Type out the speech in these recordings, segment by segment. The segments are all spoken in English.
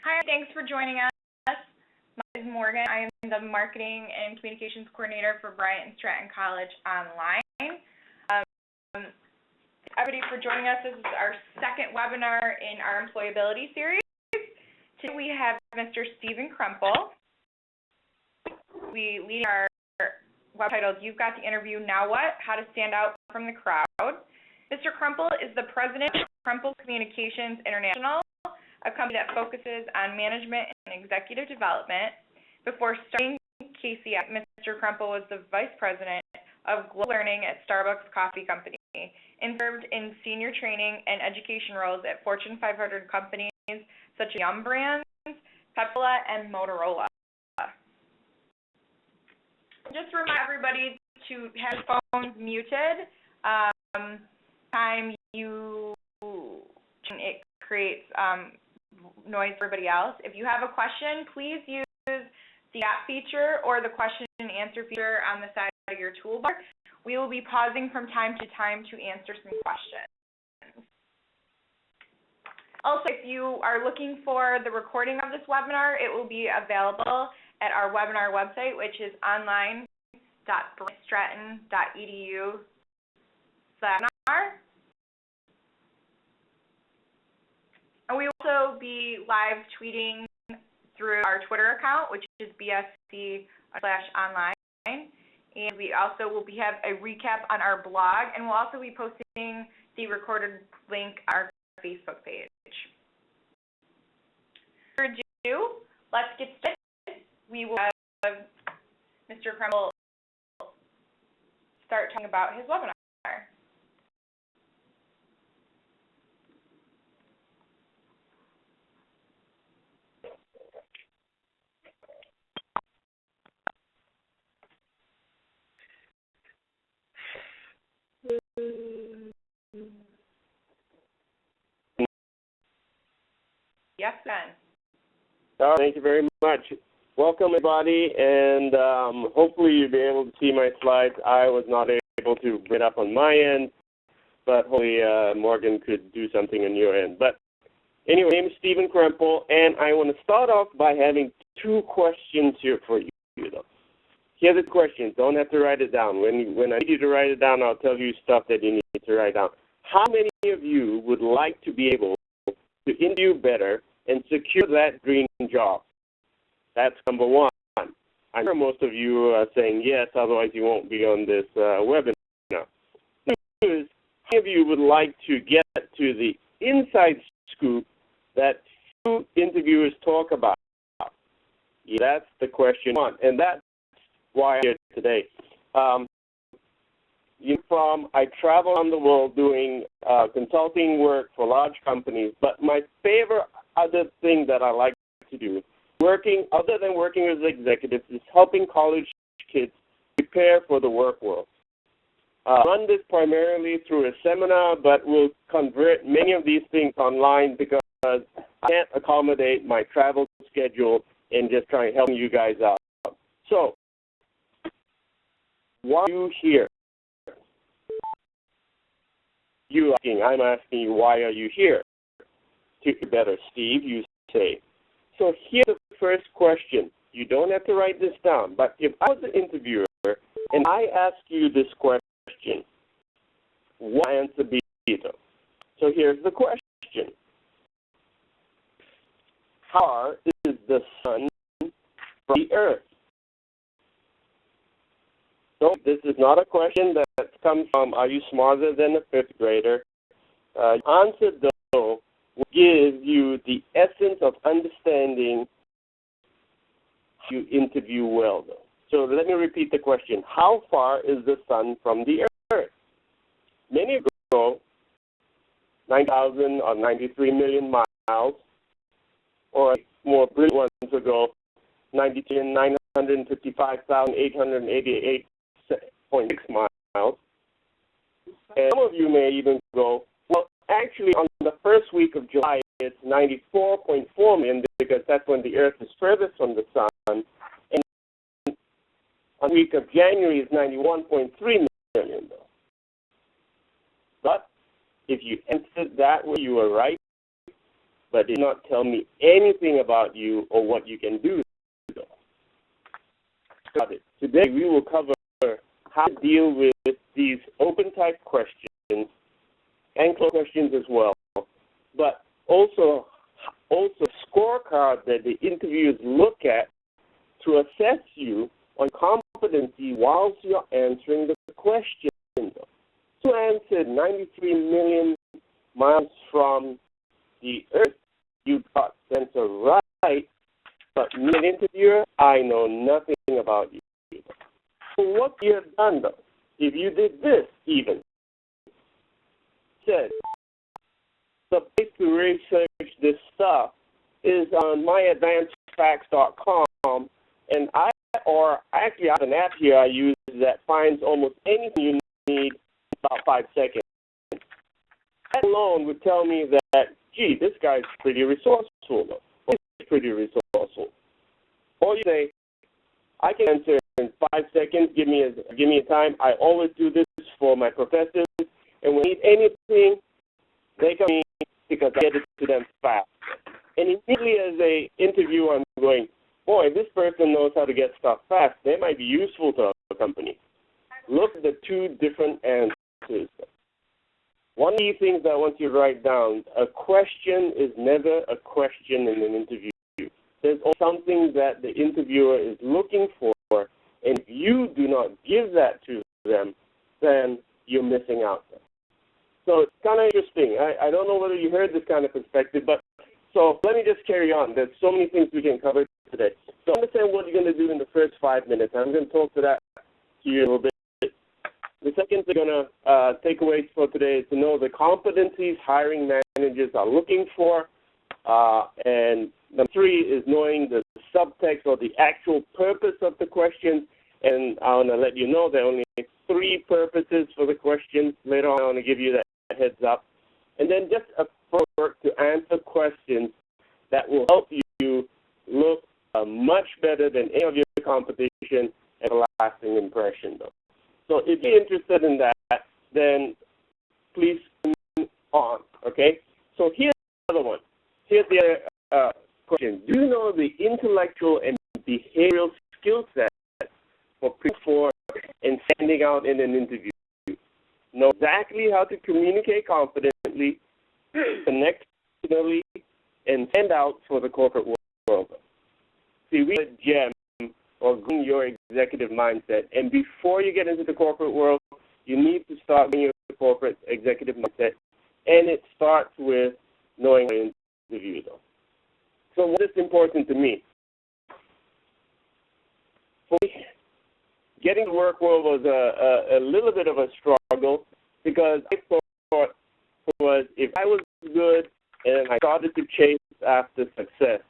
Hi, thanks for joining us. My name is Morgan. I am the Marketing and Communications Coordinator for Bryant and Stratton College Online. Everybody for joining us. This is our second webinar in our employability series. Today we have Mr. Stephen Krempl. We lead our web titled, You've Got the Interview, Now What? How to Stand Out from the Crowd. Mr. Krempl is the president of Krempl Communications International, a company that focuses on management and executive development. Before starting KCI, Mr. Krempl was the vice president of global learning at Starbucks Coffee Company and served in senior training and education roles at Fortune 500 companies such as Yum Brands, Pepsi, and Motorola. Just remind everybody to have phones muted. Time it creates noise for everybody else. If you have a question, please use the chat feature or the question and answer feature on the side of your toolbar. We will be pausing from time to time to answer some questions. Also, if you are looking for the recording of this webinar, it will be available at our webinar website, which is online.stratton.edu/webinar. And we will also be live tweeting through our Twitter account, which is bsc/online. And we also will have a recap on our blog, and we'll also be posting the recorded link on our Facebook page. Without further ado, let's get started. We will have Mr. Krempl start talking about his webinar. Yes, Ben. Thank you very much. Welcome, everybody, and hopefully you'll be able to see my slides. I was not able to get up on my end, but hopefully Morgan could do something on your end. But anyway, my name is Stephen Krempl, and I want to start off by having two questions here for you. Here's the question. Don't have to write it down. When I need you to write it down, I'll tell you stuff that you need to write down. How many of you would like to be able to interview better and secure that dream job? That's number one. I'm sure most of you are saying yes, otherwise you won't be on this webinar. Two is, how many of you would like to get to the inside scoop that few interviewers talk about? Yeah, that's the question one, and that's why I'm here today. I travel around the world doing consulting work for large companies, but my favorite other thing that I like to do, other than working as executives, is helping college kids prepare for the work world. I run this primarily through a seminar, but we'll convert many of these things online because I can't accommodate my travel schedule and just try and help you guys out. So, why are you here? I'm asking you, why are you here? To be better, Steve, you say. So here's the first question. You don't have to write this down, but if I was the interviewer and I ask you this question, what answer be? So here's the question. How far is the sun from the earth? So this is not a question that comes from, are you smarter than a fifth grader? Answer, though, will give you the essence of understanding how you interview well, though. So let me repeat the question. How far is the sun from the earth? Many ago, 9,000 or 93 million miles, or more brilliant ones ago, 9,955,888.6 miles. And some of you may even go, well, actually, on the first week of July, it's 94.4 million because that's when the Earth is furthest from the sun. And on the week of January, it's 91.3 million, though. But if you answered that way, you were right. but did not tell me anything about you or what you can do. Got it. Today we will cover how to deal with these open type questions and closed questions as well, but also scorecard that the interviewers look at to assess you on competency whilst you're answering the question. You answered 93 million miles from the Earth. You got the answer right, but me, an interviewer, I know nothing about you. So what you have done, though, if you did this even, said, the place to research this stuff is on myadvancedfacts.com, and I have an app here I use that finds almost anything you need in about 5 seconds. That alone would tell me that, gee, this guy's pretty resourceful, though. He's pretty resourceful. Or you say, I can answer in 5 seconds, give me a time. I always do this for my professors, and when they need anything, they come to me because I get it to them fast. And immediately as an interviewer, I'm going, boy, this person knows how to get stuff fast. They might be useful to a company. Look at the two different answers. One of the things I want you to write down, a question is never a question in an interview. There's something that the interviewer is looking for, and if you do not give that to them, then you're missing out. So it's kind of interesting. I don't know whether you heard this kind of perspective, but so let me just carry on. There's so many things we can cover today. So understand what you're going to do in the first 5 minutes. I'm going to talk to that to you a little bit. The second thing I'm going to takeaways for today is to know the competencies hiring managers are looking for. And number 3 is knowing the subtext or the actual purpose of the question. And I want to let you know there are only 3 purposes for the question. Later on, I want to give you that heads up. And then just a framework to answer questions that will help you look much better than any of your competition and a lasting impression, though. So if you're interested in that, then please move on, okay? So here's another one. Here's the other question. Do you know the intellectual and behavioral skill set for and standing out in an interview? Know exactly how to communicate confidently, connect personally, and stand out for the corporate world. See, we have a gem or groom your executive mindset. And before you get into the corporate world, you need to start with your corporate executive mindset. And it starts with knowing how to interview, though. So what is important to me? For me, getting to the work world was a little bit of a struggle because I thought was if I was good and I started to chase after success,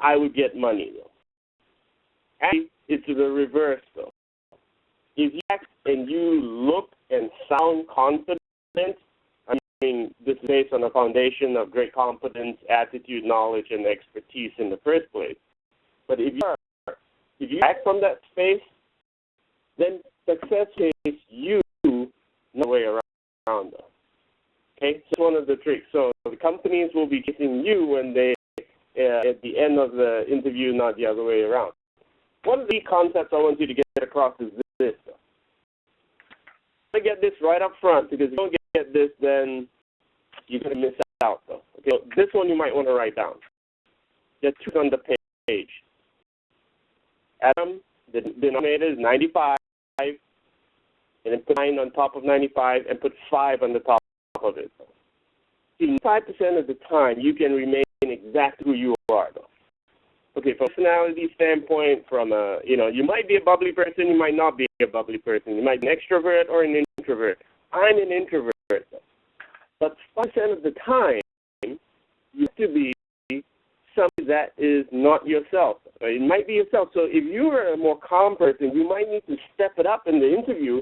I would get money, though. Actually, it's the reverse, though. If you act and you look and sound confident, I mean, this is based on a foundation of great competence, attitude, knowledge, and expertise in the first place. But if you act from that space, then success is you, no way around, though. Okay, so that's one of the tricks. So the companies will be chasing you when they, at the end of the interview, not the other way around. One of the concepts I want you to get across is this. I get this right up front, because if you don't get this, then you're going to miss out, though. Okay, so this one you might want to write down. Just two on the page. Adam, the denominator is 95, and then put 9 on top of 95, and put 5 on the top of it. See, 5% of the time, you can remain exactly who you are, though. Okay, from a personality standpoint, you might be a bubbly person, you might not be a bubbly person. You might be an extrovert or an introvert. I'm an introvert, though. But 5% of the time, you have to be something that is not yourself. It might be yourself. So if you are a more calm person, you might need to step it up in the interview,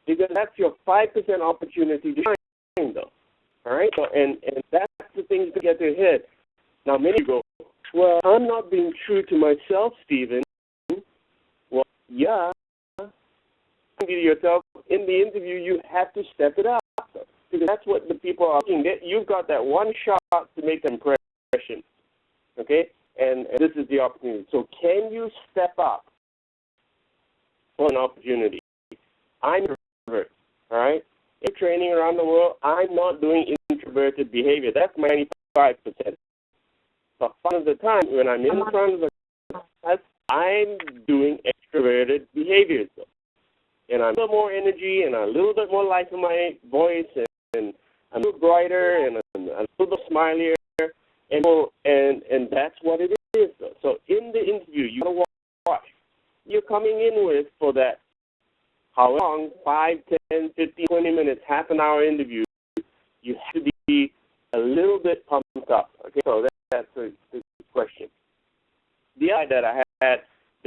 because that's your 5% opportunity to shine, though. All right? So, and that's the thing to get to your head. Now, many go, well, I'm not being true to myself, Stephen. Well, yeah. Yourself in the interview, you have to step it up. Because that's what the people are looking at. You've got that one shot to make an impression, okay? And this is the opportunity. So can you step up for an opportunity? I'm an introvert, all right? In training around the world, I'm not doing introverted behavior. That's my 95%. But part of the time, when I'm in front of the class, I'm doing extroverted behaviors. And I'm a little more energy and a little bit more life in my voice, and I'm a little brighter and I'm a little bit smilier, and that's what it is. So in the interview, you gotta watch. You're coming in with for that how long, 5, 10, 15, 20 minutes, half an hour interview, you have to be a little bit pumped up. Okay, so that's a good question. The idea that I had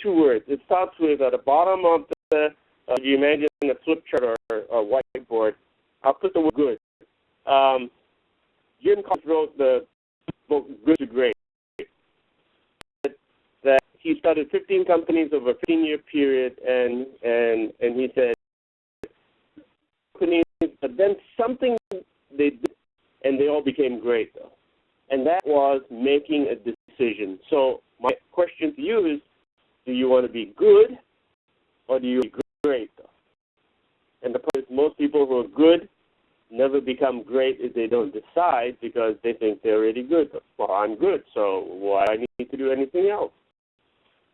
2 words. It starts with at the bottom of the you imagine a flip chart or a whiteboard. I'll put the word good. Jim Collins wrote the book Good to Great. That he started 15 companies over a 15-year period, and he said companies, but then something they did, and they all became great, though. And that was making a decision. So my question to you is, do you want to be good, or do you want to be great? And the point is, most people who are good never become great if they don't decide, because they think they're already good. Well, I'm good, so why do I need to do anything else?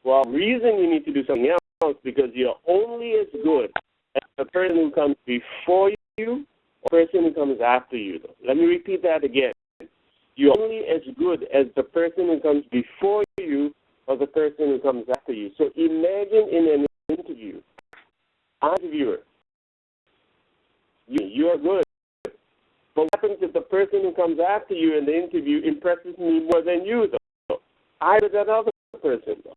Well, the reason you need to do something else is because you're only as good as the person who comes before you or the person who comes after you. Let me repeat that again. You're only as good as the person who comes before you or the person who comes after you. So imagine in an interview, I'm an interviewer. You're good. But what happens if the person who comes after you in the interview impresses me more than you, though? I or that other person, though.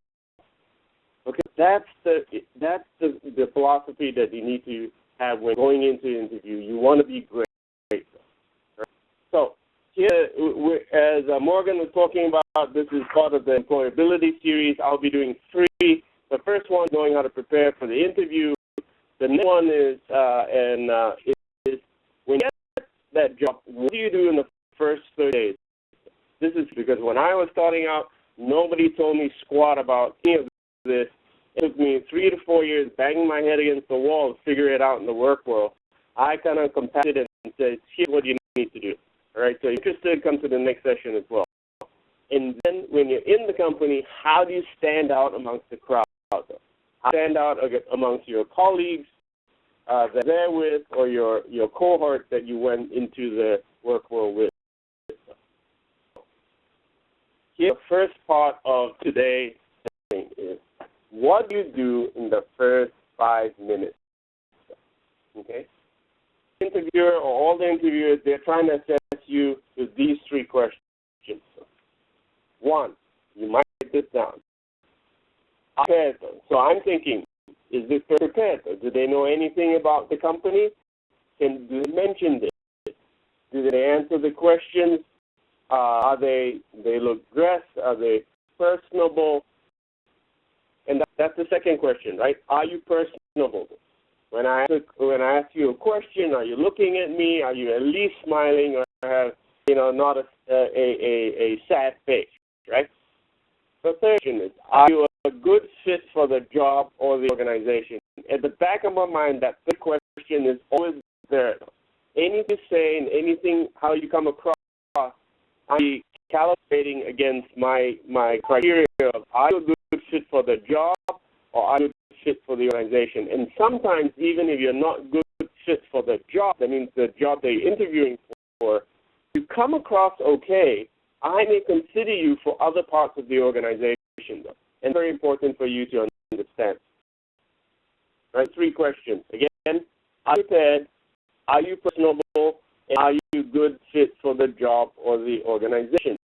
Okay, that's the philosophy that you need to have when going into an interview. You want to be great. Right? So here, as Morgan was talking about, this is part of the employability series. I'll be doing 3. The first one, knowing how to prepare for the interview. The next one is when you get that job, what do you do in the first 30 days? This is because when I was starting out, nobody told me squat about any of this. It took me 3 to 4 years banging my head against the wall to figure it out in the work world. I kind of compacted it and said, here's what you need to do. All right, so if you're interested, come to the next session as well. And then when you're in the company, how do you stand out amongst the crowd? How do you stand out amongst your colleagues that you're there with, or your cohort that you went into the work world with? Here, the first part of today's thing is, what do you do in the first 5 minutes? Okay? The interviewer or all the interviewers, they're trying to assess you with these 3 questions. 1, you might write this down. Prepared. So I'm thinking, is this prepared? Do they know anything about the company? Do they mention this? Do they answer the questions? They look dressed? Are they personable? And that's the second question, right? Are you personable? When I ask you a question, are you looking at me? Are you at least smiling, or have not a sad face, right? The third question is, are you a good fit for the job or the organization? At the back of my mind, that third question is always there. Anything you say and anything how you come across, I'm calibrating against my criteria of, are you a good fit for the job, or are you a good fit for the organization? And sometimes, even if you're not good fit for the job, that means the job that you're interviewing for, you come across okay, I may consider you for other parts of the organization, though. And very important for you to understand. Right? 3 questions. Again, are you prepared? Are you personable? And are you good fit for the job or the organization?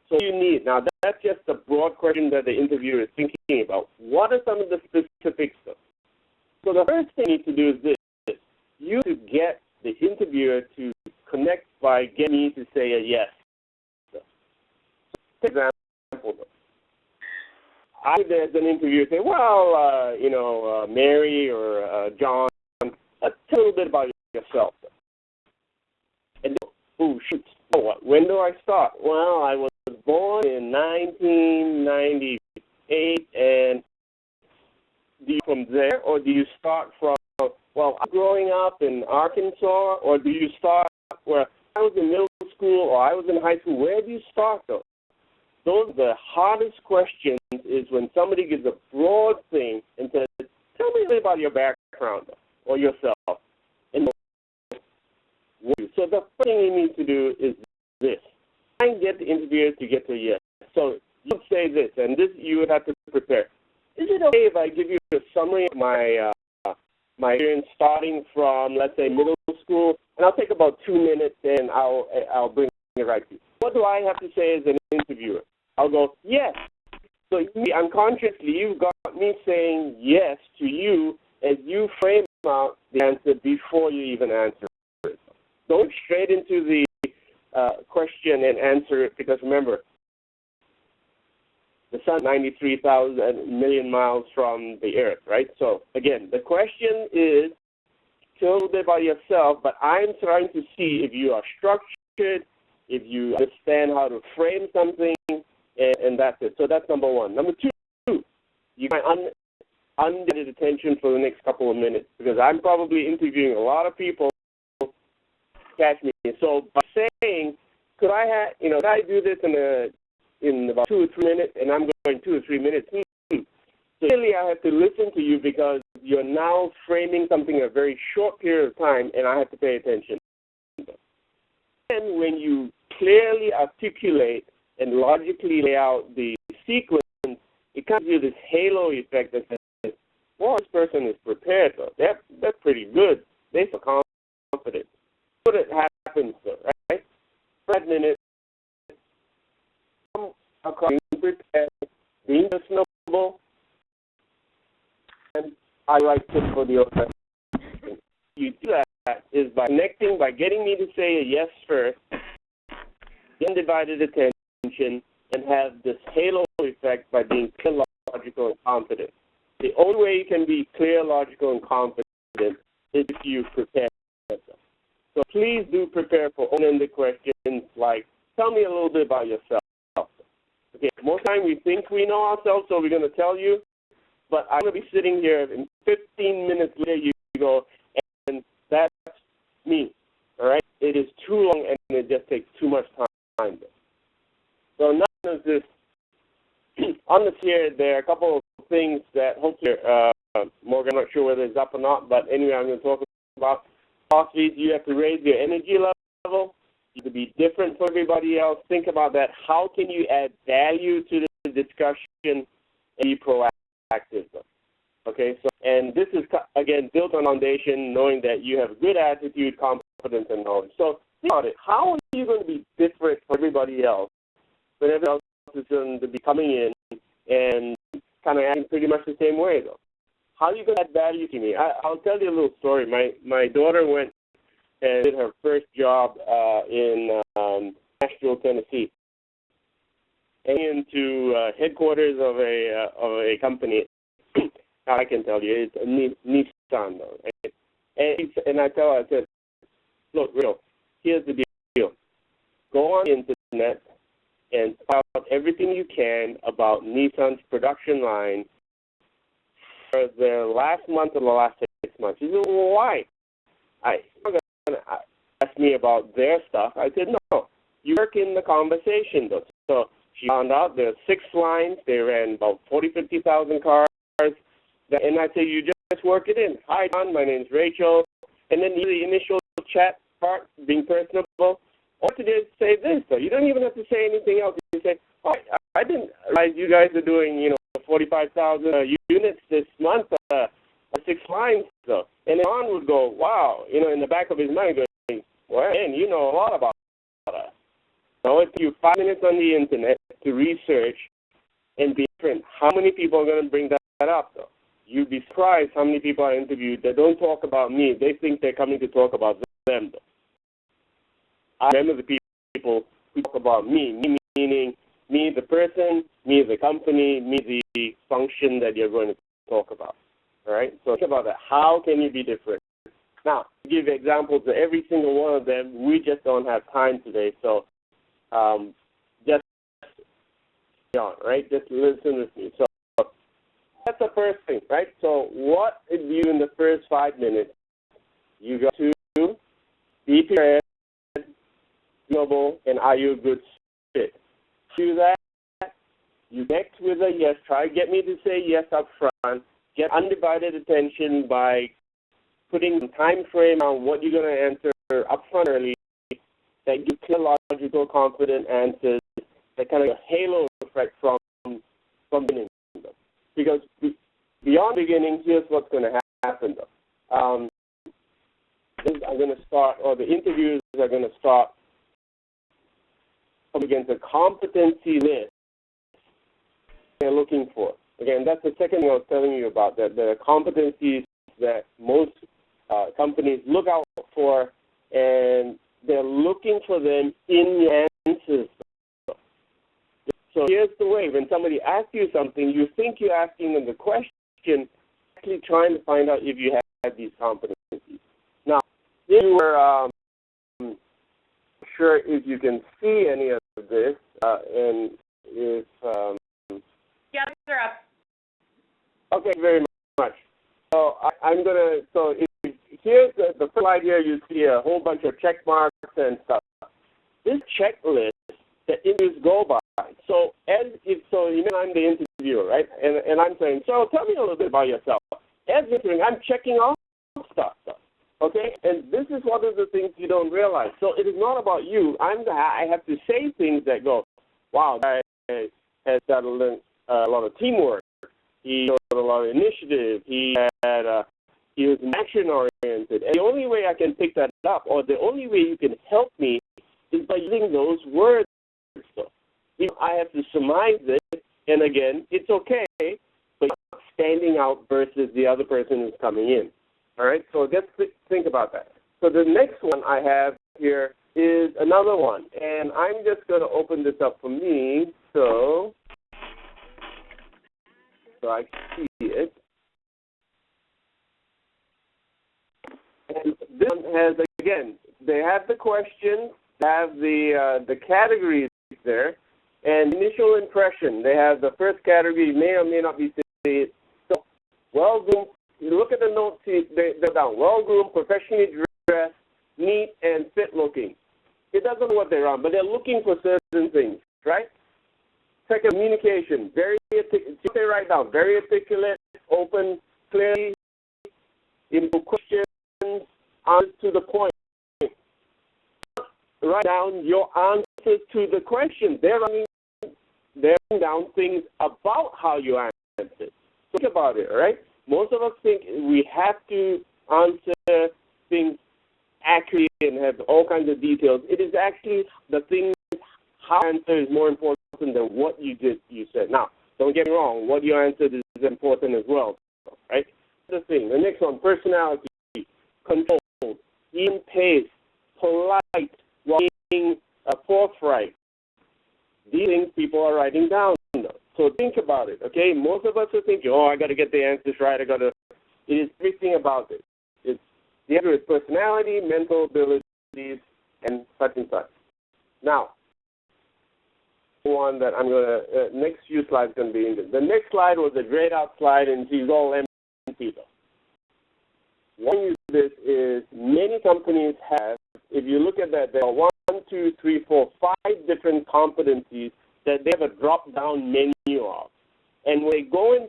So you need, now that's just a broad question that the interviewer is thinking about. What are some of the specifics? So the first thing you need to do is this. You need to get the interviewer to connect by getting me to say a yes. For example, I would, as an interviewer, say, well, Mary or John, tell a little bit about yourself. Oh, shoot. Oh, when do I start? Well, I was born in 1998, and do you from there, or do you start from, well, I'm growing up in Arkansas, or do you start where I was in middle school or I was in high school? Where do you start, though? Those are the hardest questions, is when somebody gives a broad thing and says, tell me a little about your background or yourself. And so the first thing you need to do is this. Try and get the interviewer to get to a yes. So you say this, and this you would have to prepare. Is it okay if I give you a summary of my experience starting from, let's say, middle school? And I'll take about 2 minutes, and I'll bring it right to you. What do I have to say as an interviewer? I'll go, yes. So unconsciously, you've got me saying yes to you as you frame out the answer before you even answer it. Don't straight into the question and answer it, because remember, the sun is 93,000 million miles from the earth, right? So again, the question is, tell a little bit about yourself, but I'm trying to see if you are structured, if you understand how to frame something, and that's it. So that's number one. Number two, you can undivided attention for the next couple of minutes, because I'm probably interviewing a lot of people. Catch me. So by saying, could I do this in about 2 or 3 minutes, and I'm going 2 or 3 minutes. So really, I have to listen to you, because you're now framing something in a very short period of time, and I have to pay attention. And when you clearly articulate and logically lay out the sequence, it gives you this halo effect that says, well, this person is prepared, though. They're pretty good. They feel confident. What happens, though, right? 5 minutes, being prepared, being personable, and I like it for the other. You do that is by connecting, by getting me to say a yes first, undivided attention, and have this halo effect by being clear, logical, and confident. The only way you can be clear, logical, and confident is if you prepare yourself. So please do prepare for open-ended questions like, tell me a little bit about yourself. Okay, most time we think we know ourselves, so we're going to tell you, but I'm going to be sitting here, and 15 minutes later you go, and that's me, all right? It is too long, and it just takes too much time. So none of this, on this here, there are a couple of things that hopefully, Morgan, I'm not sure whether it's up or not, but anyway, I'm going to talk about philosophies. You have to raise your energy level. You have to be different from everybody else. Think about that. How can you add value to the discussion and be proactive? Okay, so, and this is, again, built on foundation, knowing that you have a good attitude, confidence, and knowledge. So think about it. How are you going to be different from everybody else when everybody else is going to be coming in and kind of acting pretty much the same way, though? How are you going to add value to me? I'll tell you a little story. My daughter went and did her first job in Nashville, Tennessee, and into headquarters of a company. I can tell you, it's a Nissan, though. Right? And I tell her, I said, look, here's the deal. Go on the internet and find out everything you can about Nissan's production line for the last month or the last 6 months. She said, well, why? You're going to ask me about their stuff. I said, no, you work in the conversation, though. So she found out there are 6 lines. They ran about 50,000 cars. And I said, you just work it in. Hi, John, my name's Rachel. And then the initial chat part, being personable. All to do is say this, though. You don't even have to say anything else. You say, oh, I didn't realize you guys are doing, 45,000 units this month, 6 lines, though. And then John would go, wow, in the back of his mind, going, well, man, you know a lot about that. So it took you 5 minutes on the internet to research and be different. How many people are going to bring that up, though? You'd be surprised how many people I interviewed that don't talk about me. They think they're coming to talk about them, though. I remember the people who talk about me, meaning me the person, me the company, me the function that you're going to talk about. All right? So think about that. How can you be different? Now, to give examples of every single one of them, we just don't have time today. So just on, right? Just listen with me. So that's the first thing, right? So what if you in the first 5 minutes, you go to be prepared, and are you a good fit? Do that. You connect with a yes. Try to get me to say yes up front. Get undivided attention by putting some time frame on what you're going to answer up front early, that give clear, logical, confident answers, that kind of a halo effect from beginning. Because beyond beginning, here's what's going to happen, though. I'm going to start, or the interviews are going to start up against a competency list they're looking for. Again, that's the second thing I was telling you about, that the competencies that most companies look out for, and they're looking for them in your answers. So here's the way. When somebody asks you something, you think you're asking them the question, actually trying to find out if you have these competencies. Now, if you were sure if you can see any of this, and if... yeah, they're up. Okay, very much. So I'm going to... So here's the first slide here. You see a whole bunch of check marks and stuff. This checklist that interviews go by. So you know I'm the interviewer, right? And I'm saying, so tell me a little bit about yourself. As answering, I'm checking off stuff. Okay? And this is one of the things you don't realize. So it is not about you. I have to say things that go, wow, that guy has got a lot of teamwork. He showed a lot of initiative. He was action-oriented. And the only way I can pick that up, or the only way you can help me, is by using those words. So, I have to surmise it, and again, it's okay, but you're standing out versus the other person who's coming in. All right? So just think about that. So the next one I have here is another one, and I'm just going to open this up for me so I can see it. And this one has, again, they have the questions, they have the categories there, and initial impression. They have the first category, may or may not be said. So, well-groomed, you look at the notes, they're down. Well-groomed, professionally dressed, neat, and fit-looking. It doesn't know what they're on, but they're looking for certain things, right? Second, communication. Say right now, very articulate, open, clearly, input questions, answers to the point. Write down your answers to the question. They're writing down things about how you answer. Think about it, all right? Most of us think we have to answer things accurately and have all kinds of details. It is actually the thing, how you answer is more important than what you said. Now, don't get me wrong, what you answered is important as well, right? The thing. The next one, personality, controlled, even paced, polite, while being forthright. These things people are writing down. So think about it, okay? Most of us are thinking, I got to get the answers right. It is everything about it. The other is personality, mental abilities, and such and such. Now, one that I'm going to, next few slides going to be English. The next slide was a grayed out slide, and she's all empty. One of this is many companies have, if you look at that, there are 1, 2, 3, 4, 5 different competencies that they have a drop-down menu of. And when they go in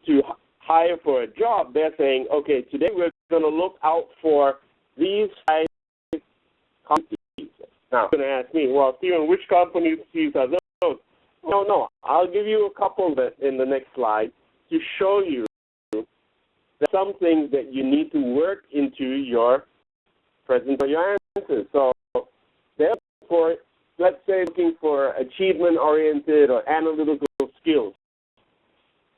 to hire for a job, they're saying, okay, today we're going to look out for these 5 competencies. Now, you're going to ask me, well, Stephen, which competencies are those? No, I'll give you a couple that in the next slide to show you that some things that you need to work into your present or your answers. So, therefore, let's say looking for achievement-oriented or analytical skills.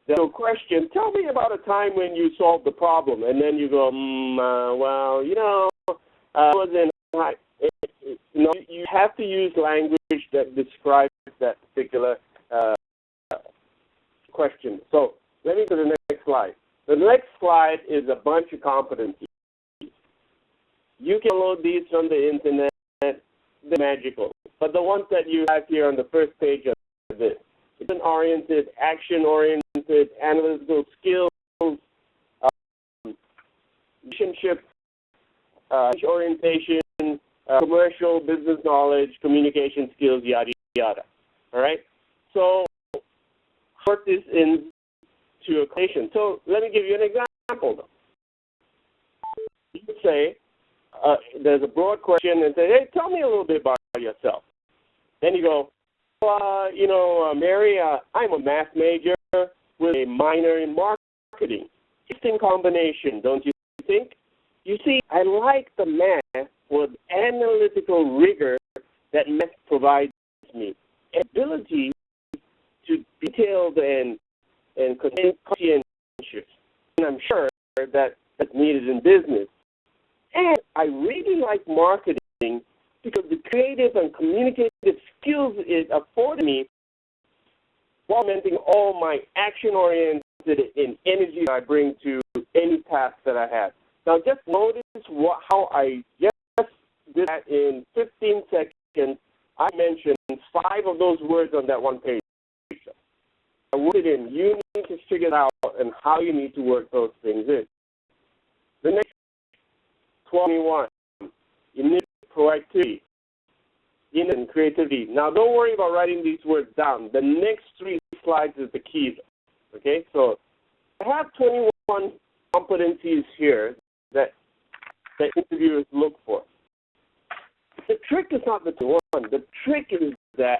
There's no question, tell me about a time when you solved the problem. And then you go, you have to use language that describes that particular question. So let me go to the next slide. The next slide is a bunch of competencies. You can load these from the internet. They're magical. But the ones that you have here on the first page of this, it's an oriented, action-oriented, analytical skills, relationship, orientation, commercial, business knowledge, communication skills, yada, yada. All right? So, put this into a question. So, let me give you an example, though. You could say, there's a broad question and say, hey, tell me a little bit about yourself. Then you go, Mary, I'm a math major with a minor in marketing. Interesting combination, don't you think? You see, I like the math with analytical rigor that math provides me. Ability to be detailed and conscientious. And I'm sure that that's needed in business. And I really like marketing because the creative and communicative skills it afforded me while augmenting all my action-oriented and energy I bring to any task that I have. Now, just notice how I just did that in 15 seconds. I mentioned 5 of those words on that one page. I worked it in. You need to figure it out and how you need to work those things in. The next 21, you need proactivity, and creativity. Now, don't worry about writing these words down. The next 3 slides is the key. Okay, so I have 21 competencies here that interviewers look for. The trick is not the 21. The trick is that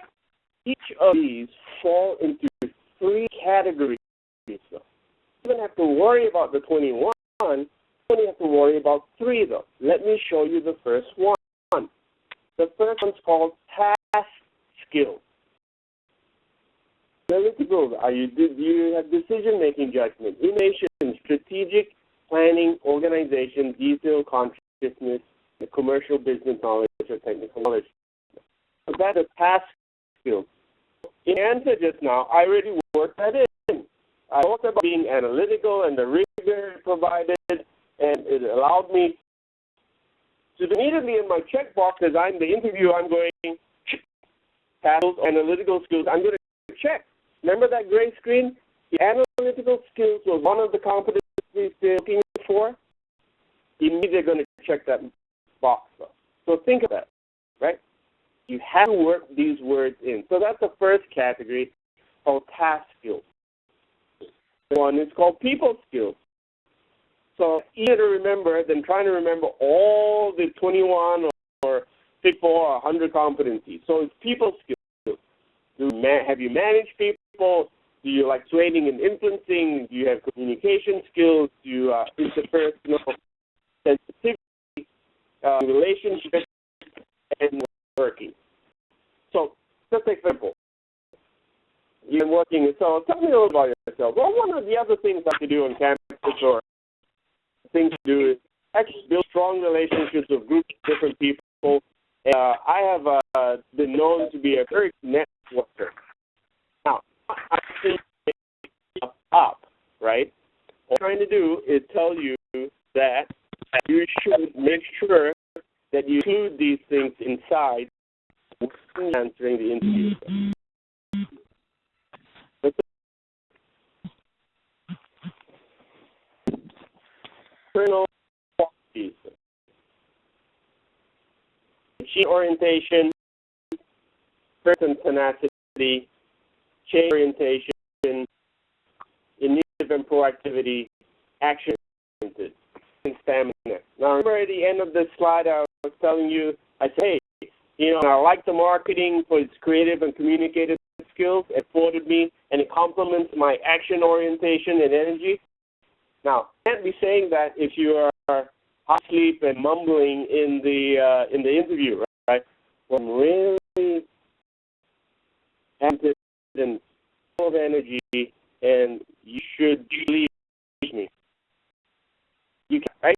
each of these fall into 3 categories. So you don't have to worry about the 21. You only have to worry about 3, though. Let me show you the first one. The first one's called task skills. Analytical, do you have decision-making judgment, innovation, strategic planning, organization, detail, consciousness, the commercial business knowledge, or technical knowledge. So that's a task skills. In answer just now, I already worked that in. I talked about being analytical and the rigor it provided, and it allowed me to immediately in my checkbox, as I'm the interviewer, I'm going, task, analytical skills, I'm going to check. Remember that gray screen? The analytical skills was one of the competencies they're looking for. Immediately they're going to check that box. So think of that, right? You have to work these words in. So that's the first category called task skills. The one is called people skills. So easier to remember than trying to remember all the 21 or 54 or 100 competencies. So it's people skills. Have you managed people? Do you like training and influencing? Do you have communication skills? Do you interpersonal sensitivity, relationships, and working? So just take example. You've been working, so tell me a little about yourself. Well, one of the other things I could do on campus or things to do is actually build strong relationships with groups of different people. I have been known to be a very networker. Now, I think up, right? What I'm trying to do is tell you that you should make sure that you include these things inside when answering the interview. Internal qualities. Achieve orientation, person tenacity, change orientation, initiative and proactivity, action-oriented, and stamina. Now, remember at the end of this slide, I was telling you, I say, hey, I like the marketing for its creative and communicative skills. It afforded me, and it complements my action orientation and energy. Now, I can't be saying that if you are asleep and mumbling in the interview, right? When really active and full of energy, and you should believe me. You can, right?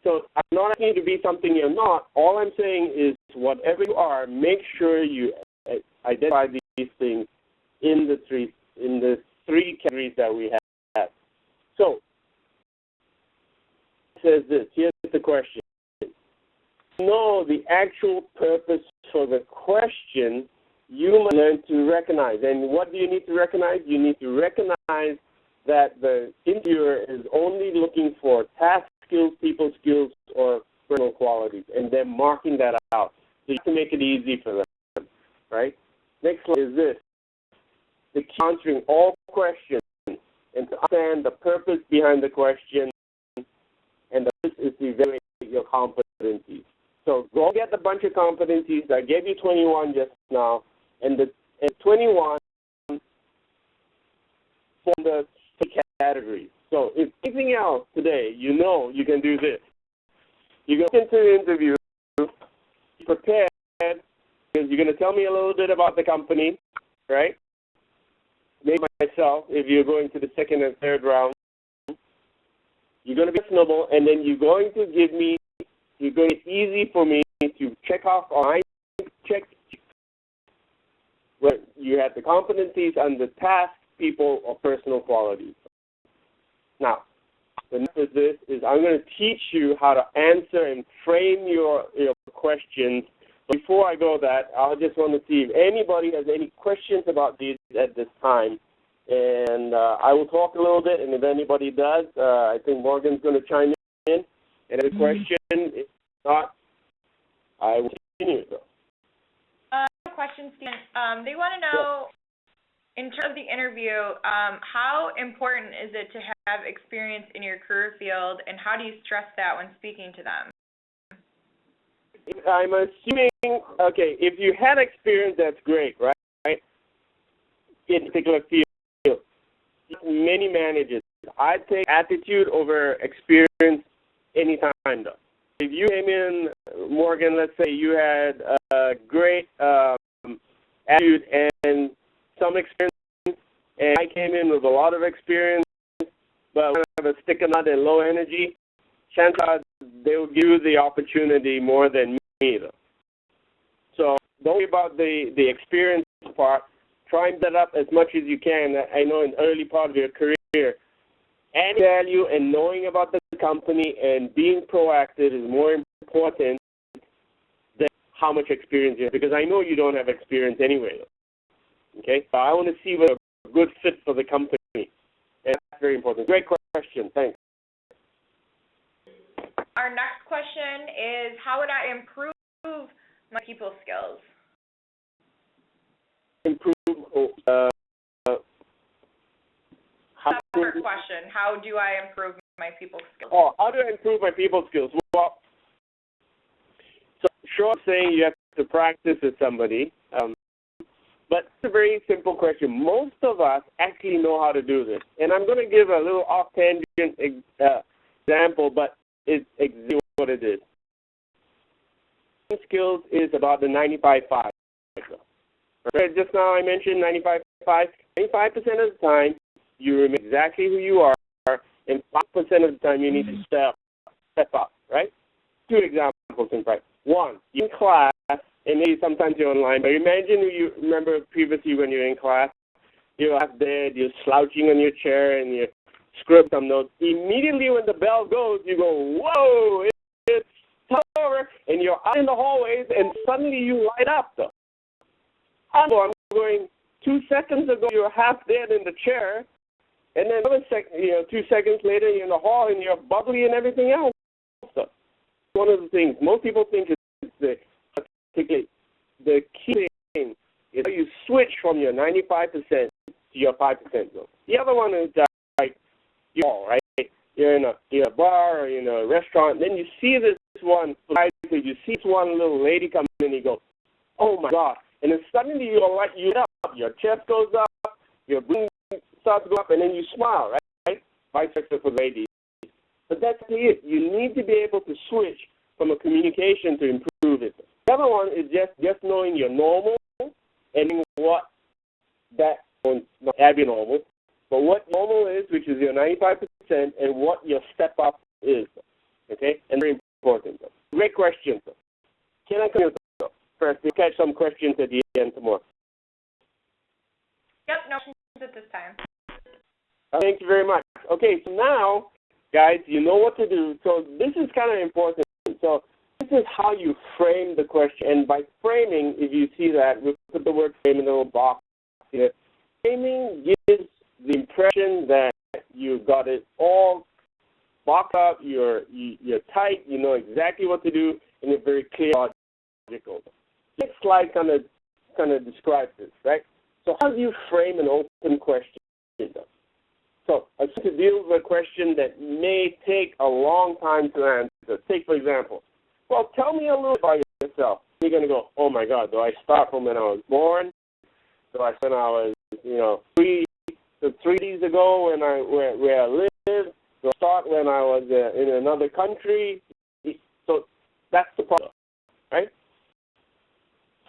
So I'm not asking you to be something you're not. All I'm saying is whatever you are, make sure you identify these things in the three categories that we have. So, it says this. Here's the question. know the actual purpose for the question, you must learn to recognize. And what do you need to recognize? You need to recognize that the interviewer is only looking for task skills, people skills, or personal qualities, and they're marking that out. So you have to make it easy for them, right? Next one is this. The key answering all questions and to understand the purpose behind the question, and this is to evaluate your competencies. So go get a bunch of competencies. I gave you 21 just now, and 21 from the categories. So if anything else today, you know you can do this. You go into the interview, prepared, because you're going to tell me a little bit about the company, right? Maybe myself, if you're going to the second and third round. You're going to be reasonable, and then you're going to it's easy for me to check off on my check where you have the competencies under task, people, or personal qualities. Now, the next of this is I'm going to teach you how to answer and frame your questions. Before I go that, I just want to see if anybody has any questions about these at this time. And I will talk a little bit, and if anybody does, I think Morgan's going to chime in. And if a question, if not, I will continue. Question, Stephen. They want to know, in terms of the interview, how important is it to have experience in your career field, and how do you stress that when speaking to them? I'm assuming, okay, if you had experience, that's great, right? In a particular field. Many managers, I take attitude over experience anytime, though. If you came in, Morgan, let's say you had a great attitude and some experience, and I came in with a lot of experience, but we have a stick of nut and low energy, chances are they will give you the opportunity more than me, though. So don't worry about the experience part. Try and set up as much as you can. I know in the early part of your career, adding value and knowing about the company and being proactive is more important than how much experience you have, because I know you don't have experience anyway. Okay? So I want to see what's a good fit for the company. And that's very important. Great question. Thanks. Our next question is, how would I improve my people skills? Improve. Question. How do I improve my people skills? Oh, how do I improve my people skills? Well, so sure, saying you have to practice with somebody, but it's a very simple question. Most of us actually know how to do this, and I'm going to give a little off-tangent example, but it's exactly what it is. Skills is about the 95-5. Right, just now I mentioned 95-5. 95% of the time, you remain exactly who you are, and 5% of the time you need to step up, right? Two examples in fact. One, you're in class, and maybe sometimes you're online, but imagine you remember previously when you're in class, you're half dead, you're slouching on your chair, and you scribble some notes. Immediately when the bell goes, you go, whoa, it's over, and you're out in the hallways, and suddenly you light up, though. I'm going, 2 seconds ago you were half dead in the chair, and then 2 seconds later you're in the hall and you're bubbly and everything else. So one of the things most people think is particularly the key thing is how you switch from your 95% to your 5% zone. The other one is like you're all right. You're in a bar or in a restaurant, then you see this one little lady come in and you go, oh my God. And then suddenly you light up, your chest goes up, your breathing starts to go up, and then you smile, right? Vice versa for ladies. But that's it. You need to be able to switch from a communication to improve it. The other one is just knowing your normal and what that, not abnormal, but what normal is, which is your 95%, and what your step up is. Okay? And very important. Great question. Can I come in? First, we'll catch some questions at the end tomorrow. Yep, no questions at this time. Thank you very much. Okay, so now, guys, you know what to do. So this is kind of important. So this is how you frame the question. And by framing, if you see that, we put the word frame in the little box here. Framing gives the impression that you got it all boxed up, you're tight, you know exactly what to do, and you're very clear, logical. Next slide kind of describes this, right? So how do you frame an open question? So I want to deal with a question that may take a long time to answer. Take, for example, well, tell me a little about yourself. You're going to go, oh, my God, do I start from when I was born? Do I start when I was, 3 days ago when where I lived? Do I start when I was in another country? So that's the problem, right?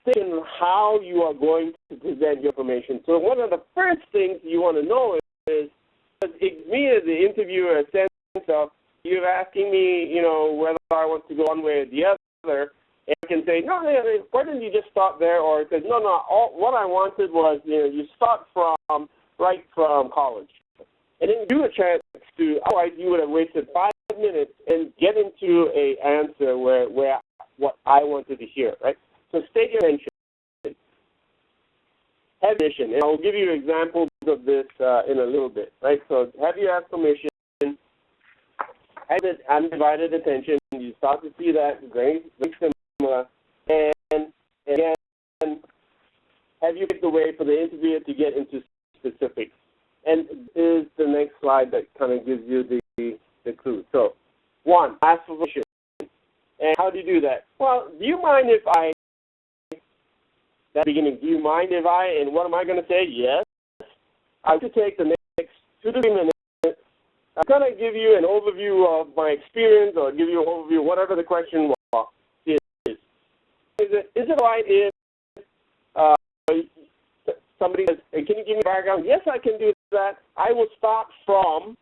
Think in how you are going to present your information. So one of the first things you want to know is me as the interviewer, a sense of you're asking me, whether I want to go one way or the other, and I can say, no, why didn't you just start there? Or it says, no, what I wanted was, you start right from college. And then give a chance to, otherwise you would have wasted 5 minutes and get into an answer where what I wanted to hear, right? So state your intention. Have permission, and I'll give you examples of this in a little bit, right? So have you asked permission? Have it undivided attention. You start to see that very, very similar. And again, have you picked the way for the interviewer to get into specifics? And is the next slide that kind of gives you the clue. So, 1, ask for permission. And how do you do that? Well, do you mind if that beginning, do you mind if and what am I going to say? Yes. I will take the next 2 to 3 minutes. I'm going to give you an overview of my experience or give you an overview of whatever the question is. Is it right if somebody says, hey, can you give me background? Yes, I can do that. I will start from,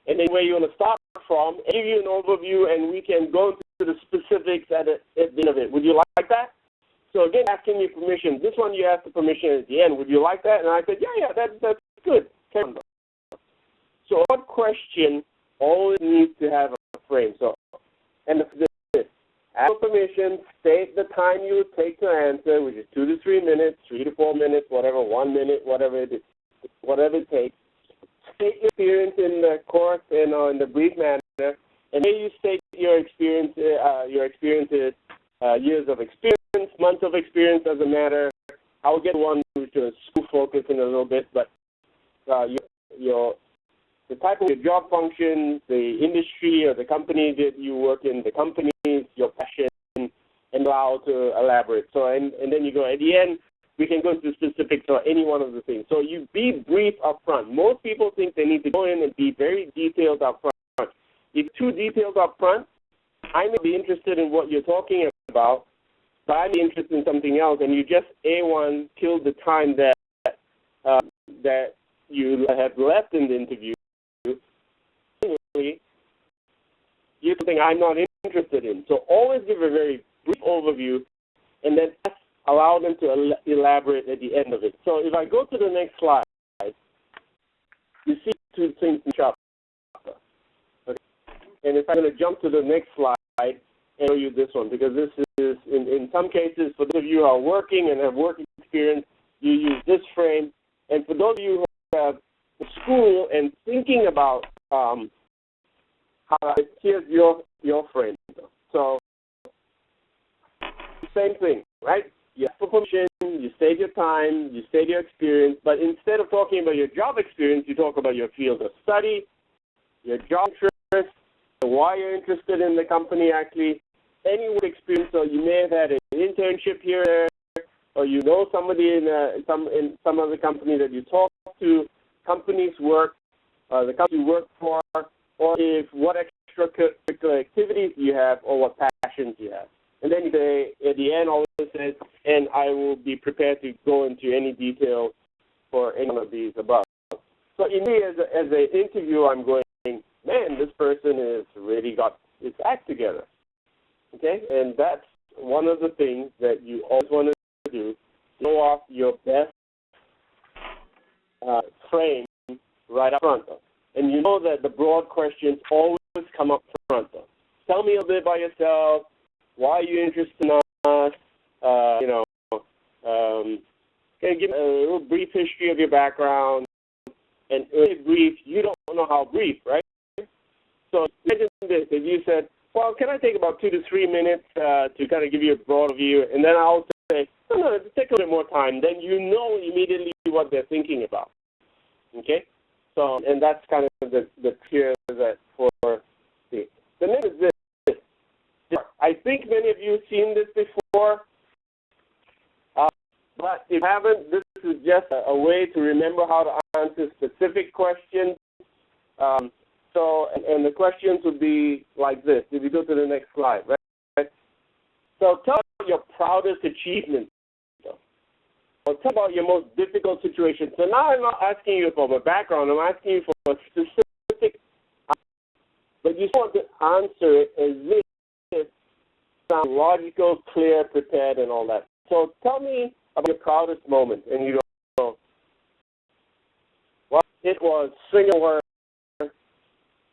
and then where you want to start from, and give you an overview, and we can go into the specifics at the end of it. Would you like that? So again, asking you permission. This one you asked the permission at the end. Would you like that? And I said, yeah, that's good. So what question always needs to have a frame. So, and this, ask for permission, state the time you would take to answer, which is 2 to 3 minutes, 3 to 4 minutes, whatever, 1 minute, whatever it is, whatever it takes. State your experience in the course and in the brief manner, and then you state your experience, years of experience, months of experience, doesn't matter. I'll get one to school focus in a little bit, but the type of your job function, the industry or the company that you work in, the companies, your passion, and allow to elaborate. So, and then you go, at the end, we can go into specifics on any one of the things. So you be brief up front. Most people think they need to go in and be very detailed up front. If too detailed up front, I may be interested in what you're talking about, but I'm interested in something else, and you just, A1, killed the time that you have left in the interview. You're something I'm not interested in. So always give a very brief overview, and then allow them to elaborate at the end of it. So if I go to the next slide, you see 2 things in chapter. Okay. And if I'm going to jump to the next slide and show you this one, because this is, in some cases, for those of you who are working and have work experience, you use this frame. And for those of you who have school and thinking about here's your frame. So same thing, right? You ask for permission, you state your time, you state your experience, but instead of talking about your job experience, you talk about your field of study, your job interest, why you're interested in the company actually, any work experience. So you may have had an internship here, or you know somebody in some other company that you talk to, companies work, the company you work for, or if what extracurricular activities you have or what passions you have. And then you say, at the end, always says, and I will be prepared to go into any detail for any one of these above. So in me, as an interviewer, I'm going, man, this person has really got his act together. Okay? And that's one of the things that you always want to do, show off your best frame right up front. And you know that the broad questions always come up front. Tell me a bit about yourself. why are you interested in us, can you give a little brief history of your background, and really brief, you don't know how brief, right? So imagine this, if you said, well, can I take about 2 to 3 minutes to kind of give you a broad view, and then I'll say, no, take a bit more time, then you know immediately what they're thinking about, okay? So, and that's kind of the clear that for the next is this. I think many of you have seen this before, but if you haven't, this is just a way to remember how to answer specific questions. And the questions would be like this. If you go to the next slide, right? So tell about your proudest achievement. Or tell about your most difficult situation. So now I'm not asking you for a background. I'm asking you for a specific, but you want to answer it as if it sounds logical, clear, prepared, and all that. So tell me about your proudest moment. And you go, well, it was Singapore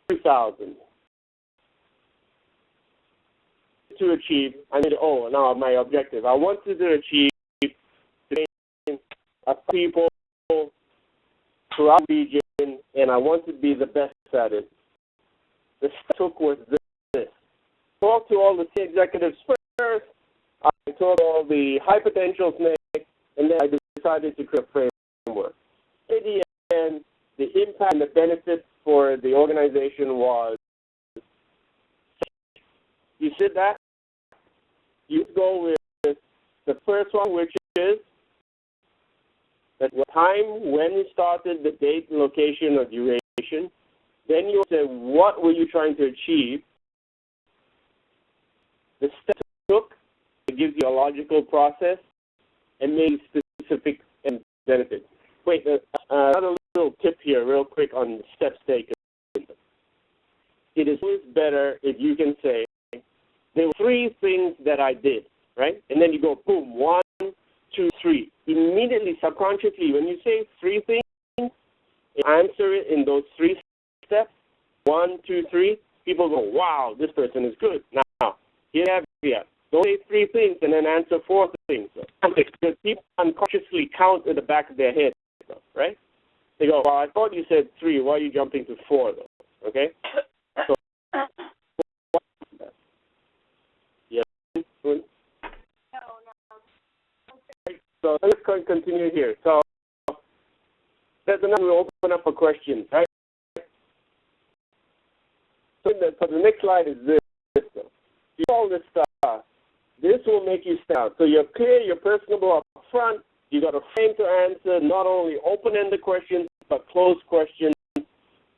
2000. To achieve, I mean, now my objective. I wanted to achieve people throughout the region, and I want to be the best at it. The step I took was this. Talk to all the executives first. I told all the high potentials next, and then I decided to create a framework. In the end, the impact and the benefits for the organization was, you said that? You go with the first one, which is the time, when you started, the date, location, or duration. Then you say, what were you trying to achieve? The steps you took, it gives you a logical process, and maybe specific and benefits. Wait, another little tip here, real quick, on steps taken. It is always better if you can say, there were 3 things that I did, right? And then you go, boom, 1, 2, 3. Immediately, subconsciously, when you say 3 things, answer it in those 3 steps, 1, 2, 3, people go, wow, this person is good. Now, here you have, don't say 3 things and then answer 4 things. Because people unconsciously count in the back of their head, right? They go, well, I thought you said 3. Why are you jumping to 4, though? Okay? So, yeah. So let's continue here. So there's another, we'll open up for questions, right? So the next slide is this. You all this stuff. This will make you stand out. So you're clear, you're personable up front. You got a frame to answer, not only open-ended questions, but closed questions.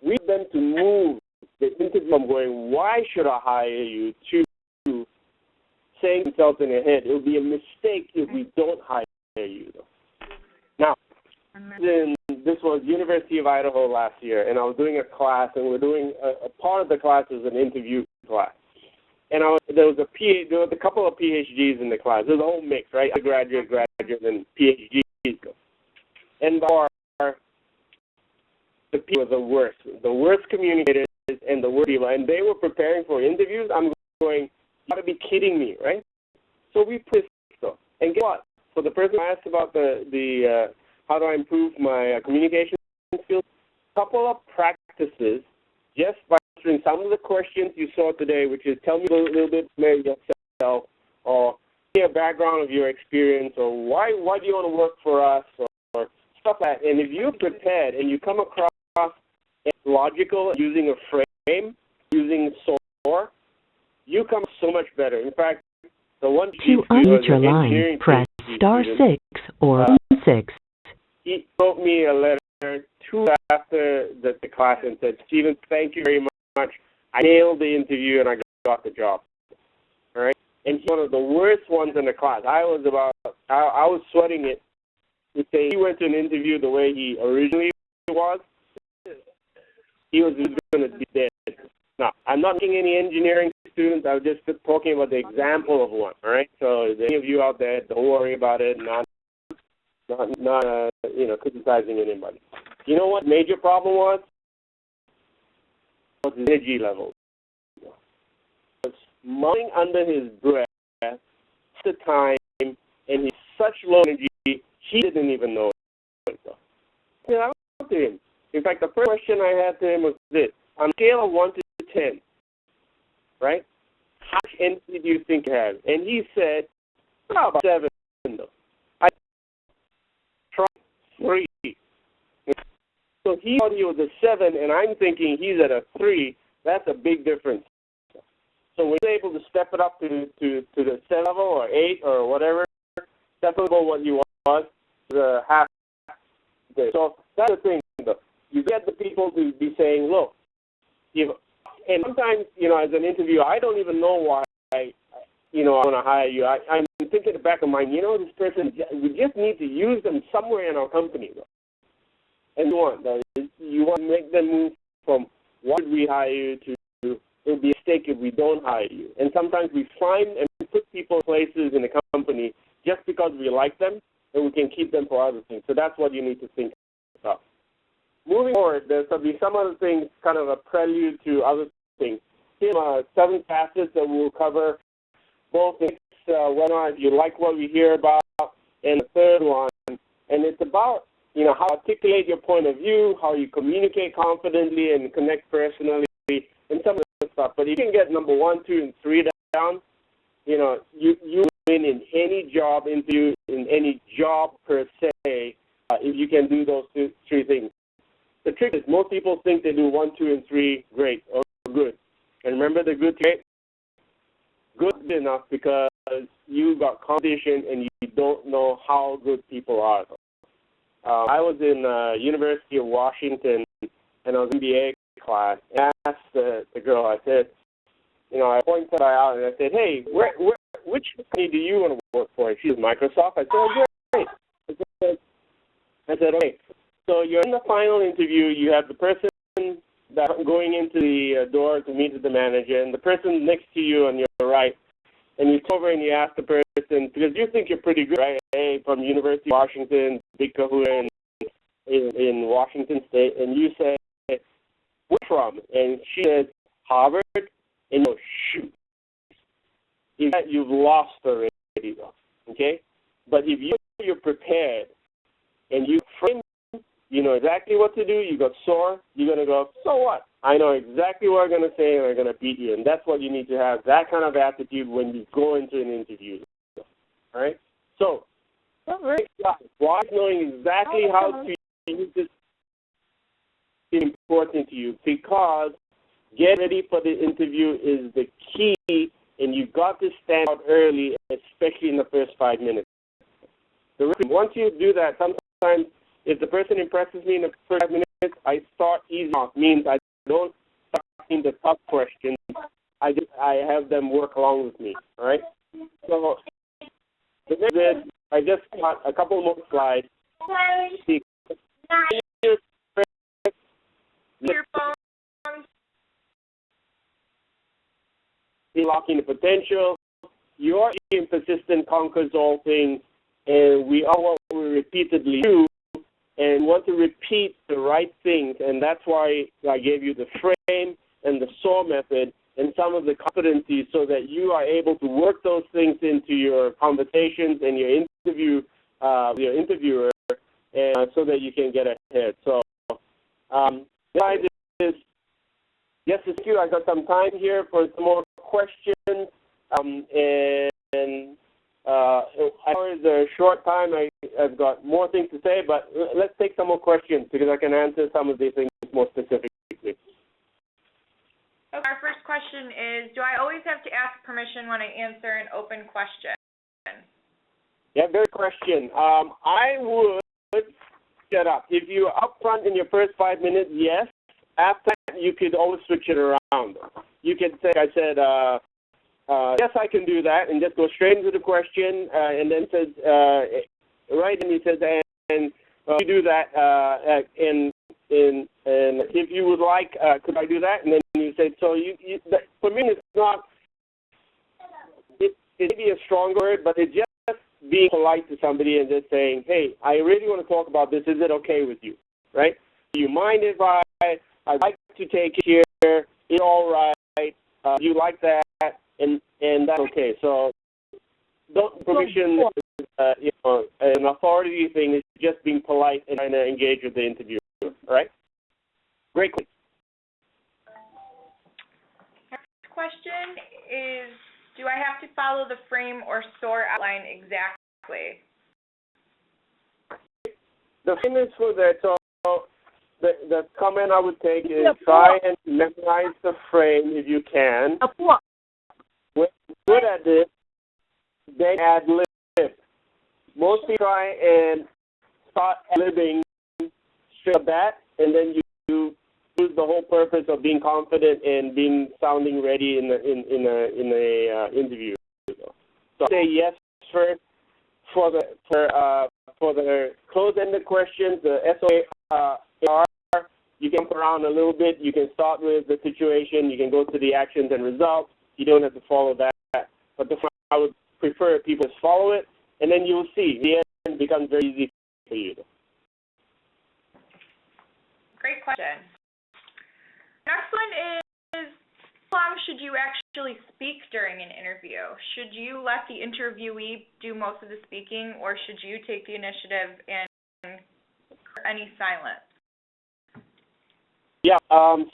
We want them to move the interview from going, why should I hire you, to saying themselves in their head, it would be a mistake if we don't hire you. Now, this was University of Idaho last year, and I was doing a class, and we're doing a part of the class is an interview class. And there was a couple of PhDs in the class. There's a whole mix, right? Graduate, and PhDs. And the people were the worst communicators and the worst people. And they were preparing for interviews. I'm going, you got to be kidding me, right? So we put stuff. And guess what? So the person asked about the how do I improve my communication skills, a couple of practices just by answering some of the questions you saw today, which is tell me a little bit about yourself, or give me a background of your experience, or why do you want to work for us, or stuff like that. And if you're prepared and you come across logical, using a frame, using SOAR, you come so much better. In fact, the one to unmute your line, press star 6 or 6. He wrote me a letter 2 after the class and said, Stephen, thank you very much. I nailed the interview and I got the job. All right? And he's one of the worst ones in the class. I was sweating it to say he went to an interview the way he originally was. He was going to be dead. Now, I'm not making any engineering students. I was just talking about the example of one. All right? So any of you out there, don't worry about it. Not criticizing anybody. You know what major problem was? Was his energy level. He was mumbling under his breath time, and he's such low energy, he didn't even know it. So I went to him. In fact, the first question I had to him was this: on a scale of 1 to 10, right? How much energy do you think you have? And he said, oh, about 7. Though. I tried 3. So he thought he was a 7, and I'm thinking he's at a 3. That's a big difference. So when you're able to step it up to the 7 level or 8 or whatever, that's about what you want, the half day. So that's the thing, though. You get the people to be saying, look, and sometimes, as an interviewer, I don't even know why I want to hire you. I'm thinking in the back of my mind, this person, we just need to use them somewhere in our company, though. And you want to make them move from why would we hire you to it would be a mistake if we don't hire you. And sometimes we find and put people in places in the company just because we like them, and we can keep them for other things. So that's what you need to think about. Moving forward, there's going to be some other things, kind of a prelude to other things. Here are 7 facets that we'll cover, both whether or not you like what we hear about, and the third one, and it's about how to articulate your point of view, how you communicate confidently and connect personally, and some of that stuff. But if you can get number 1, 2, and 3 down, you win in any job interview, in any job per se, if you can do those 3 things. The trick is most people think they do 1, 2, and 3 great or good. And remember the good trait? Good is enough because you got competition and you don't know how good people are. I was in University of Washington, and I was in MBA class, and I asked the girl, I said, I pointed her out, and I said, hey, which company do you want to work for? And she was Microsoft. I said, oh, great. I said, okay, so you're in the final interview. You have the person that's going into the door to meet with the manager, and the person next to you on your right, and you come over and you ask the person, because you think you're pretty good, right? Hey, from University of Washington, big kahuna in Washington State, and you say, where from? And she says, Harvard, and you go, shoot. You've lost already, though, okay? But if you're prepared, and you frame, you know exactly what to do, you got sore, you're going to go, so what? I know exactly what I'm going to say, and I'm going to beat you. And that's what you need to have, that kind of attitude when you go into an interview. All right? So, why knowing exactly how to use this is important to you, because get ready for the interview is the key, and you've got to stand out early, especially in the first 5 minutes. Once you do that, sometimes if the person impresses me in the first 5 minutes, I start easy off. Means I don't start in the tough questions. I have them work along with me. All right. So the next is I just got a couple more slides. Unlocking the potential. Your being persistent conquers all things, and we are what we repeatedly do. And want to repeat the right things, and that's why I gave you the frame and the SAW method and some of the competencies so that you are able to work those things into your conversations and your interviewer, and so that you can get ahead. So, yes, it's you. I got some time here for some more questions, hour is a short time. I've got more things to say, but let's take some more questions because I can answer some of these things more specifically. Okay, our first question is, do I always have to ask permission when I answer an open question? Yeah, good question. I would set up. If you're up front in your first 5 minutes, yes. After that, you could always switch it around. You could say, I said, yes, I can do that, and just go straight into the question, and then says, right, and he says, and you do that, and if you would like, could I do that? And then you say, so for me, it's not, it may be a strong word, but it's just being polite to somebody and just saying, hey, I really want to talk about this. Is it okay with you, right? Do you mind if I'd like to take it here? It's all right. You like that? And that's okay. So don't permission, an authority thing. It's just being polite and trying to engage with the interviewer. All right? Great. Next question is, do I have to follow the frame or SOAR outline exactly? The frame is for that. So the comment I would take is try and memorize the frame if you can. When you're good at it, then add lib. Mostly try and start ad-libbing straight off that, and then you lose the whole purpose of being confident and sounding ready in a interview. So say yes first for the close-ended questions, the SOAR. You can jump around a little bit. You can start with the situation. You can go to the actions and results. You don't have to follow that. But I would prefer people just follow it, and then you'll see. The end becomes very easy for you. Great question. Next one is, how long should you actually speak during an interview? Should you let the interviewee do most of the speaking, or should you take the initiative and any silence? Yeah,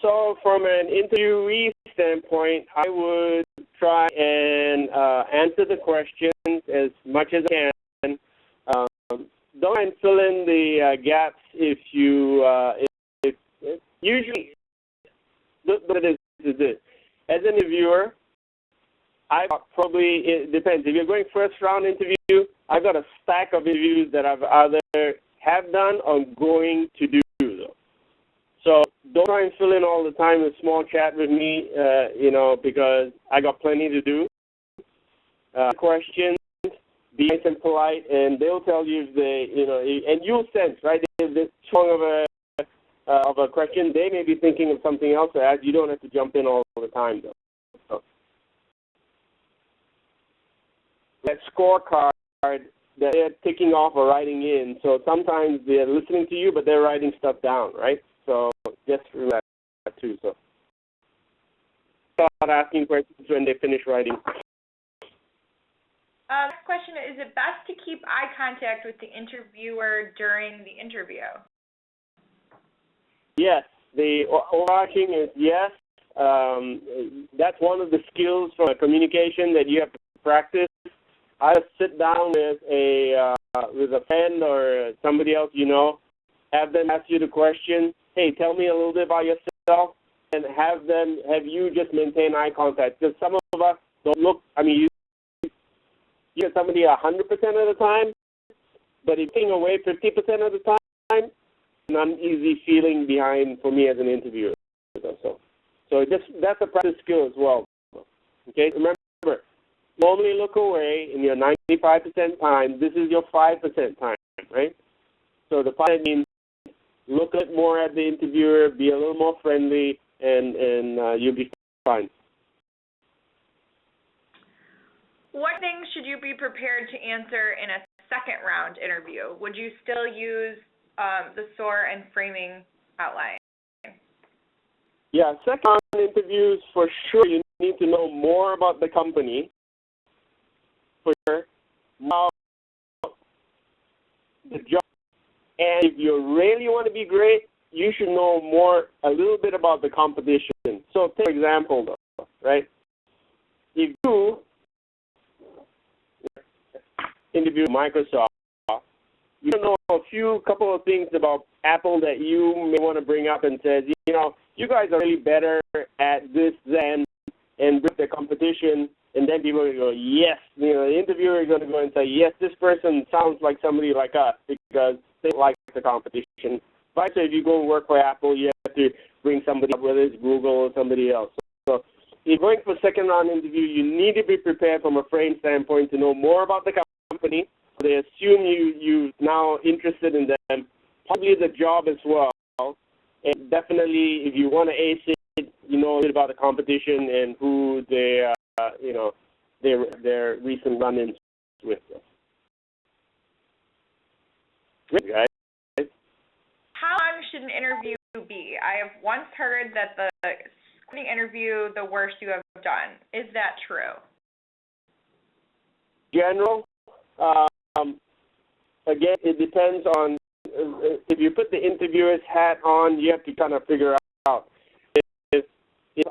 so from an interviewee standpoint, I would try and answer the questions as much as I can. Don't mind fill in the gaps if you, usually, what it is this. As an interviewer, it depends. If you're going first round interview, I've got a stack of interviews that I've either have done or going to do. So don't try and fill in all the time with small chat with me, because I got plenty to do. Questions, be nice and polite, and they'll tell you if they, and you'll sense, right? If it's strong of a question, they may be thinking of something else to add. You don't have to jump in all the time, though. So, that scorecard that they're ticking off or writing in. So sometimes they're listening to you, but they're writing stuff down, right? So just remember that too. So start asking questions when they finish writing. Next question, is it best to keep eye contact with the interviewer during the interview? Yes, the overarching is yes. That's one of the skills for communication that you have to practice. I sit down with a friend or somebody else have them ask you the question. Hey, tell me a little bit about yourself, and have you just maintain eye contact. Because some of us don't look. I mean, you get somebody 100% of the time, but if you're away 50% of the time, an uneasy feeling behind for me as an interviewer. So that's a practice skill as well. Okay, remember, normally look away in your 95% time. This is your 5% time, right? So the 5 means look a bit more at the interviewer, be a little more friendly, and you'll be fine. What things should you be prepared to answer in a second round interview? Would you still use the SOAR and framing outline? Yeah, second round interviews, for sure, you need to know more about the company. For sure. Now, the job. And if you really want to be great, you should know a little bit about the competition. So, take for example, though, right? If you interview Microsoft, you know a couple of things about Apple that you may want to bring up and says, you guys are really better at this than, and with the competition, and then people are going to go, yes. The interviewer is going to go and say, yes, this person sounds like somebody like us because they like the competition. But if you go and work for Apple, you have to bring somebody up, whether it's Google or somebody else. So if you're going for a second round interview, you need to be prepared from a frame standpoint to know more about the company. They assume you're now interested in them, probably the job as well. And definitely, if you want to ace it, you know a bit about the competition and who their recent run-ins with. Good, guys. How long should an interview be? I have once heard that the interview the worst you have done. Is that true? general, again, it depends on, if you put the interviewer's hat on, you have to kind of figure out, if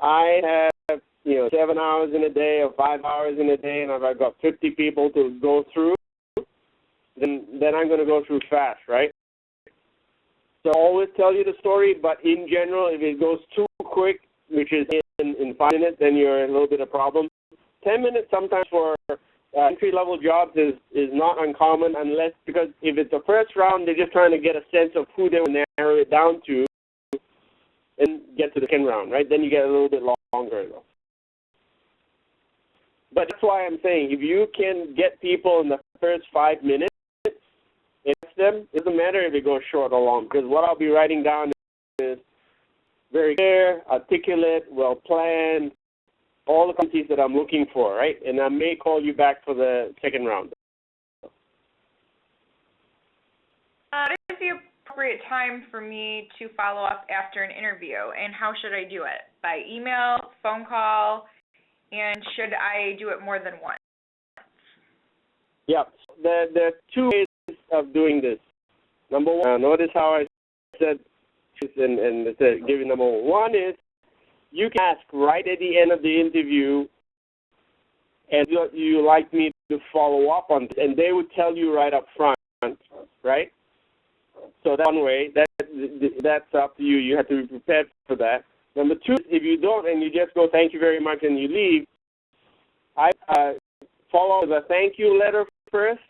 I have, 7 hours in a day or 5 hours in a day, and if I've got 50 people to go through, then I'm going to go through fast, right? So I always tell you the story, but in general, if it goes too quick, which is in 5 minutes, then you're in a little bit of problem. 10 minutes sometimes for entry-level jobs is not uncommon, unless, because if it's the first round, they're just trying to get a sense of who they will narrow it down to and get to the second round, right? Then you get a little bit longer, though. But that's why I'm saying, if you can get people in the first 5 minutes, ask them, it doesn't matter if it goes short or long, because what I'll be writing down is very clear, articulate, well-planned, all the competencies that I'm looking for, right? And I may call you back for the second round. What is the appropriate time for me to follow up after an interview, and how should I do it? By email, phone call, and should I do it more than once? Yeah, there are 2 ways of doing this. Number one, notice how I said, and give you number one. One is, you can ask right at the end of the interview, and you like me to follow up on this, and they would tell you right up front, right? So that's one way. That's up to you. You have to be prepared for that. Number 2, if you don't and you just go, thank you very much, and you leave, I follow with a thank you letter first.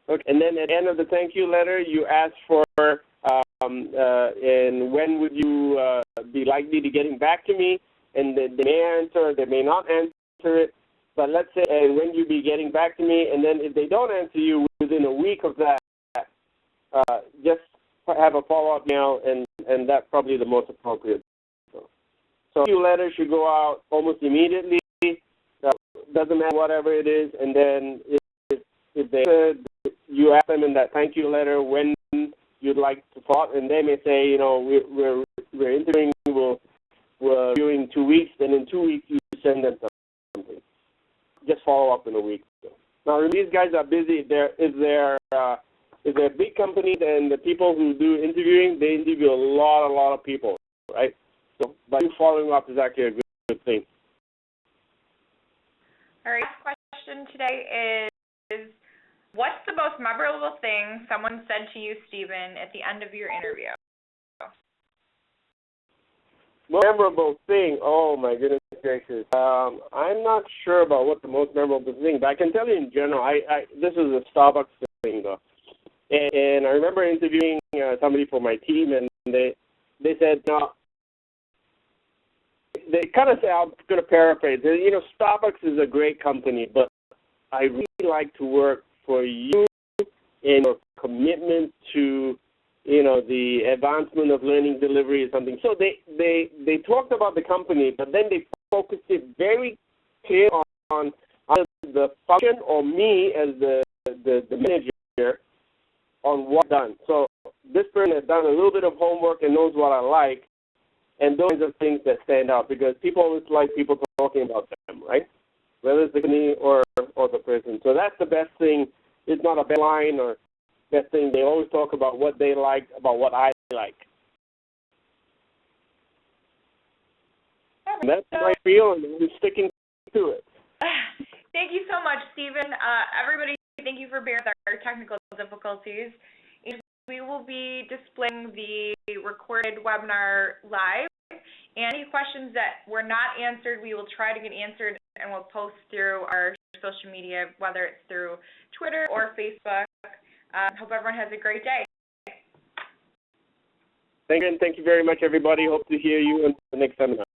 Okay. And then at the end of the thank you letter, you ask for, and when would you be likely to getting back to me? And they may answer, they may not answer it. But let's say, and when you be getting back to me, and then if they don't answer you within a week of that, just have a follow-up mail, and that's probably the most appropriate. So thank you letter should go out almost immediately. Doesn't matter whatever it is, and then if they you ask them in that thank you letter when you'd like to talk, and they may say, we're interviewing, we're doing 2 weeks, then in 2 weeks you send them something. Just follow up in a week. Now, these guys are busy. If they're big companies and the people who do interviewing, they interview a lot of people, right? So, but following up is actually a good thing. All right, last question today is, what's the most memorable thing someone said to you, Stephen, at the end of your interview? Memorable thing? Oh, my goodness gracious. I'm not sure about what the most memorable thing, but I can tell you in general, this is a Starbucks thing, though. And I remember interviewing somebody for my team, and they said, they kind of say, I'm going to paraphrase, Starbucks is a great company, but I really like to work for you in your commitment to, the advancement of learning delivery or something. So they talked about the company, but then they focused it very clear on the function or me as the manager on what's done. So this person has done a little bit of homework and knows what I like, and those are things that stand out because people always like people talking about them, right? Whether it's the company or the person. So that's the best thing. It's not a bad line or best thing. They always talk about what they like, about what I like. And that's how I feel, and I'm sticking to it. Thank you so much, Stephen. Everybody, thank you for bearing with our technical difficulties. We will be displaying the recorded webinar live. And any questions that were not answered, we will try to get answered, and we'll post through our social media, whether it's through Twitter or Facebook. Hope everyone has a great day. Thank you very much, everybody. Hope to hear you in the next seminar.